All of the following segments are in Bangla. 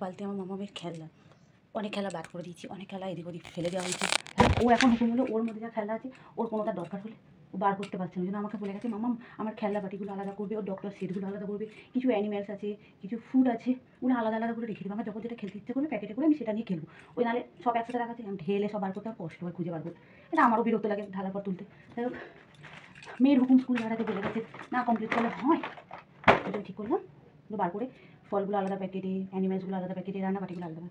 বালতি আমার মামামের খেলনা, অনেক খেলা বাদ করে দিয়েছি, অনেক খেলা এদিক ওদিক ফেলে দেওয়া হয়েছে। ও এখন হুকুম হলো ওর মধ্যে যা খেলনা আছে ওর কোনোটার দরকার হলে ও বার করতে পারছে না। ওই জন্য আমাকে বলে গেছে মামাম আমার খেলনা বাটিগুলো আলাদা করবে, ওর ডক্টর সেটগুলো আলাদা করবে, কিছু অ্যানিম্যালস আছে, কিছু ফুড আছে, ওগুলো আলাদা আলাদা করে রেখে দেবে। আমার যখন যেটা খেলতে ইচ্ছে করবে প্যাকেটে করে আমি সেটা নিয়ে খেলবো। ওই নাহলে সব একসাথে রাখাচ্ছে, আমি ঢেলে সব বার করতে আমার কষ্ট হয়, খুঁজে বার করতে। এটা আমারও বিরক্ত লাগে ঢালার পর তুলতে। যাই হোক, মেয়ের হুকুম স্কুল যাওয়ার আগে বলে গেছে না কমপ্লিট করলে হয়। ওটা ঠিক করলাম, বার করে ফলগুলো আলাদা প্যাকেটে, অ্যানিম্যালসগুলো আলাদা প্যাকেটে, রান্না বাটিগুলো আলাদা।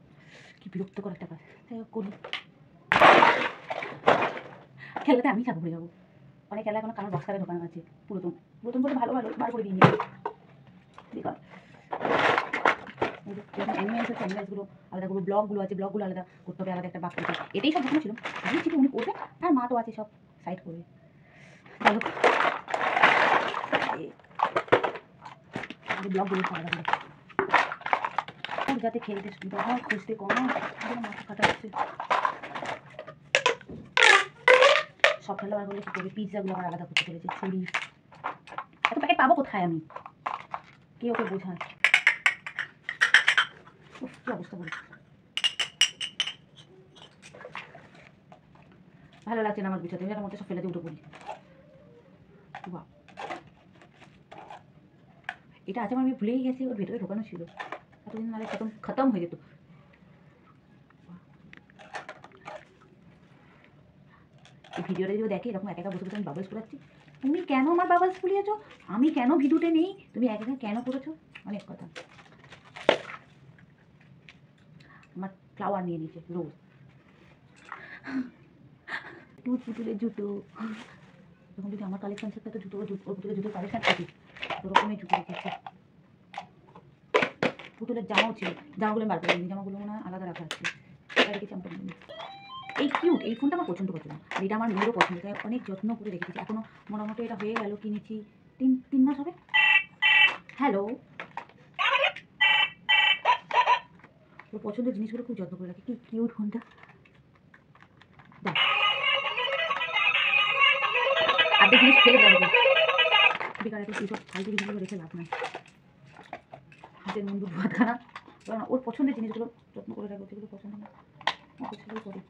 কি বিরক্তকর একটা কাজ। তাই করি, খেলাতে আমি চাপ হয়ে যাবো। অনেক খেলা এখনো কারোর বক্সারে ঢোকানো আছে, পুরাতন পুরাতন বলে ভালো ভালো বার করে দিয়ে নিয়ে বেকার। অ্যানিম্যালস হচ্ছে অ্যানিম্যালসগুলো আলাদা করবো, ব্লগগুলো আছে ব্লগগুলো আলাদা করতে হবে, আলাদা একটা বাক্স আছে। এটাই সব ঢুকানো ছিল, আমি ঠিক উনি করবে আর মা তো আছে সব সাইড করবে। ভালো ব্লগগুলো আলাদা করে যাতে খেলতে সুবিধা হয়, খুঁজতে কম হয়, মাথা কাটা হচ্ছে। সব খেলা বার করলে কী করবে, পিৎজাগুলো আমার আলাদা করতে চলেছে, ছুরি এত প্যাকেট পাবো কোথায় আমি, কে ওকে বোঝায়। কী অবস্থা বলছে, ভালো লাগছে না আমার গুছাতে, আমি মধ্যে সব ফেলে দিয়ে উঠে পড়ি। বাহ, এটা আছে আমি ভুলেই গেছি ওর ভেতরে ঢোকানো ছিল, এতদিন নাহলে খতম হয়ে যেত। এই ভিডিওটা যদি দেখে এরকম একা বসে বসে আমি বাবলস করাচ্ছি, তুমি কেন আমার বাবলস ফুলিয়েছো, আমি কেন ভিডিওতে নেই, তুমি এক কেন করেছো, অনেক কথা। আমার ফ্লাওয়ার নিয়ে নিয়েছে রোজ, টুট পুতুলের জুতো। যখন যদি আমার কালেকশন থাকতে তো জুতো ওর পুতুলের জুতোর কালেকশন থাকে, ওরকমই জুতো রেখেছে। পুতুলের জামাও ছিল, জামাগুলো বার করে দিই, জামাগুলো মনে হয় আলাদা রাখা আছে, এটা রেখেছি আমার। এই কিউট, এই ফোনটা আমার পছন্দ পছন্দ, আর এটা আমার মেয়েরও পছন্দ, তাই অনেক যত্ন করে রেখেছি। এখনও মোটামুটি এটা হয়ে গেল, কিনেছি তিন মাস হবে। হ্যালো, ওর পছন্দের জিনিসগুলো খুব যত্ন করে রাখে, কি কিউট ফোনটা। আর্ধেক জিনিস ফেলে দেওয়া হবে, বেকার এত এইসব ফালতু জিনিসগুলো রেখে লাভ নাই। হাতের মুন্ডু ভাত খানা, ওর পছন্দের জিনিসগুলো যত্ন করে রাখবে, যেগুলো পছন্দ না পছন্দ করে।